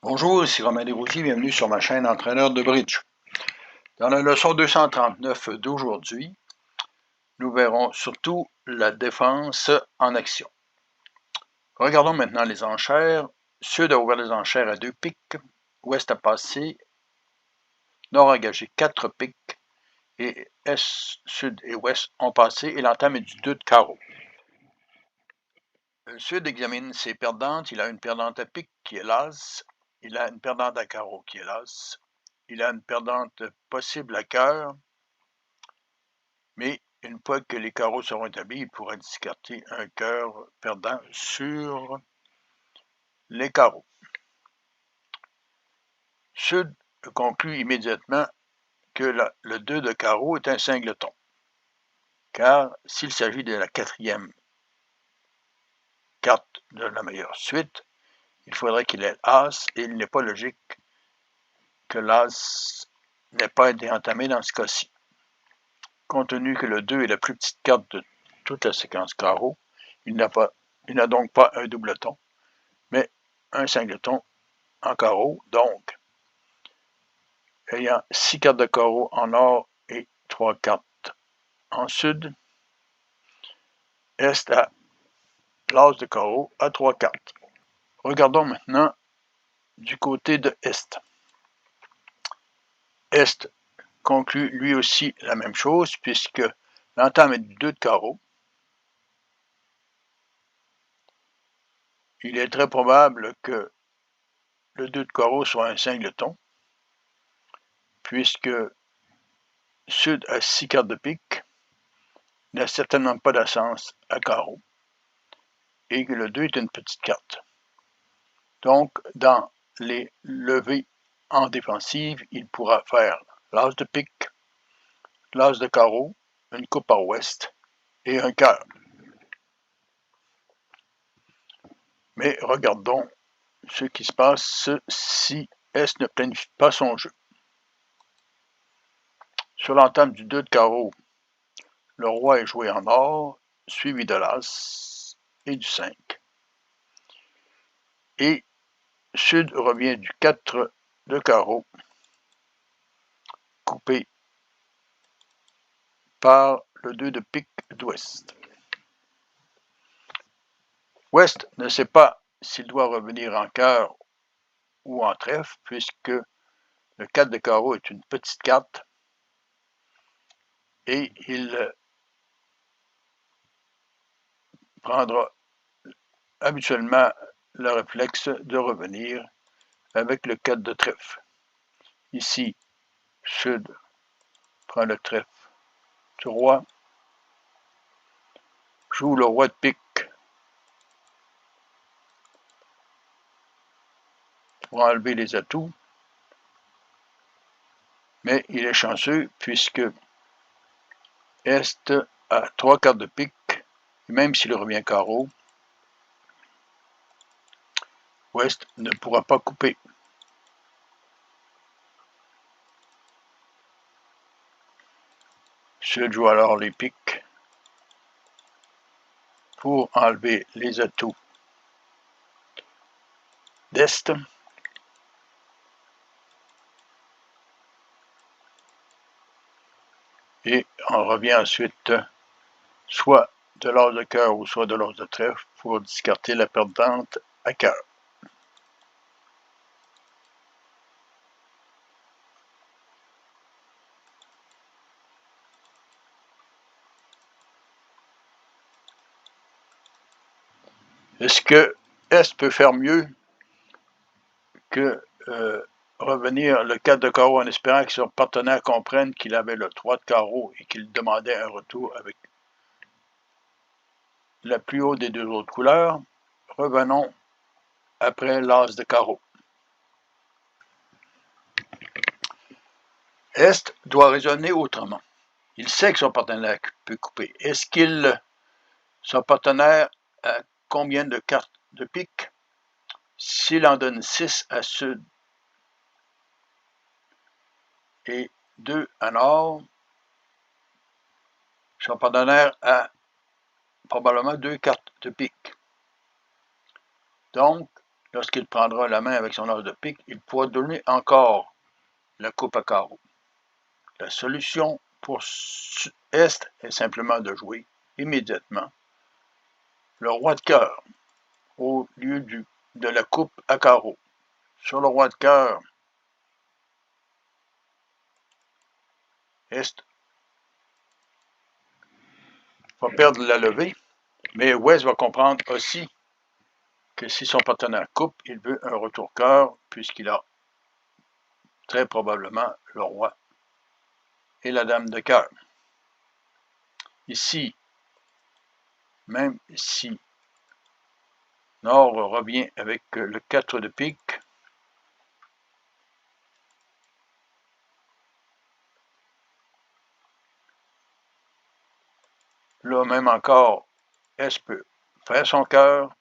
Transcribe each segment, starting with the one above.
Bonjour, ici Romain Desroutiers, bienvenue sur ma chaîne Entraîneur de Bridge. Dans la leçon 239 d'aujourd'hui, nous verrons surtout la défense en action. Regardons maintenant les enchères. Sud a ouvert les enchères à 2 piques, Ouest a passé, Nord a engagé 4 piques, et Est, Sud et Ouest ont passé, et l'entame est du 2 de carreau. Le Sud examine ses perdantes, il a une perdante à pique qui est l'As, il a une perdante à carreau qui est l'As, il a une perdante possible à cœur, mais une fois que les carreaux seront établis, il pourra discarter un cœur perdant sur les carreaux. Sud conclut immédiatement que le 2 de carreau est un singleton, car s'il s'agit de la 4e carte de la meilleure suite, il faudrait qu'il ait As, et il n'est pas logique que l'As n'ait pas été entamé dans ce cas-ci. Compte tenu que le 2 est la plus petite carte de toute la séquence carreau, il n'a donc pas un doubleton, mais un singleton en carreau, donc ayant 6 cartes de carreau en nord et 3 cartes en sud, Est a l'as de carreau à 3 cartes. Regardons maintenant du côté de Est. Est conclut lui aussi la même chose, puisque l'entame est du 2 de carreau. Il est très probable que le 2 de carreau soit un singleton, puisque Sud a 6 cartes de pique, n'a certainement pas d'ascens à carreau, et que le 2 est une petite carte. Donc, dans les levées en défensive, il pourra faire l'as de pique, l'as de carreau, une coupe à ouest et un cœur. Mais regardons ce qui se passe si S ne planifie pas son jeu. Sur l'entame du 2 de carreau, le roi est joué en or, suivi de l'as et du 5. Et Sud revient du 4 de carreau, coupé par le 2 de pique d'ouest. Ouest ne sait pas s'il doit revenir en cœur ou en trèfle, puisque le 4 de carreau est une petite carte et il prendra habituellement le réflexe de revenir avec le 4 de trèfle. Ici, Sud prend le trèfle du roi, joue le roi de pique pour enlever les atouts, mais il est chanceux puisque Est a 3 cartes de pique, et même s'il revient carreau, Ouest ne pourra pas couper. Sud joue alors les piques pour enlever les atouts d'Est. Et on revient ensuite soit de l'as de cœur ou soit de l'as de trèfle pour discarter la perdante à cœur. Est-ce que Est peut faire mieux que revenir le 4 de carreau en espérant que son partenaire comprenne qu'il avait le 3 de carreau et qu'il demandait un retour avec la plus haute des deux autres couleurs? Revenons après l'as de carreau. Est doit raisonner autrement. Il sait que son partenaire peut couper. Est-ce qu'il, son partenaire, a combien de cartes de pique? S'il en donne 6 à Sud et 2 à Nord, son partenaire a probablement 2 cartes de pique. Donc, lorsqu'il prendra la main avec son as de pique, il pourra donner encore la coupe à carreau. La solution pour Est est simplement de jouer immédiatement le roi de cœur au lieu de la coupe à carreau. Sur le roi de cœur, Est va perdre la levée, mais Ouest va comprendre aussi que si son partenaire coupe, il veut un retour cœur, puisqu'il a très probablement le roi et la dame de cœur. Ici, même si Nord revient avec le 4 de pique, là même encore, Est peut faire son cœur,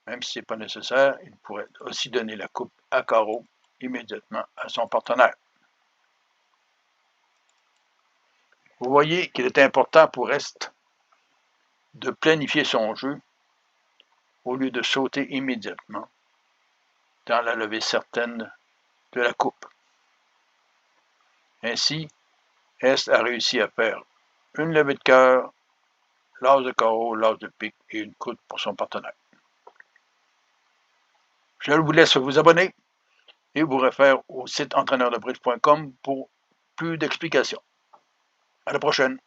même si ce n'est pas nécessaire, il pourrait aussi donner la coupe à carreau immédiatement à son partenaire. Vous voyez qu'il est important pour Est de planifier son jeu au lieu de sauter immédiatement dans la levée certaine de la coupe. Ainsi, Est a réussi à faire une levée de cœur, l'as de carreau, l'as de pique et une coupe pour son partenaire. Je vous laisse vous abonner et vous réfère au site entraîneurdebridge.com pour plus d'explications. À la prochaine.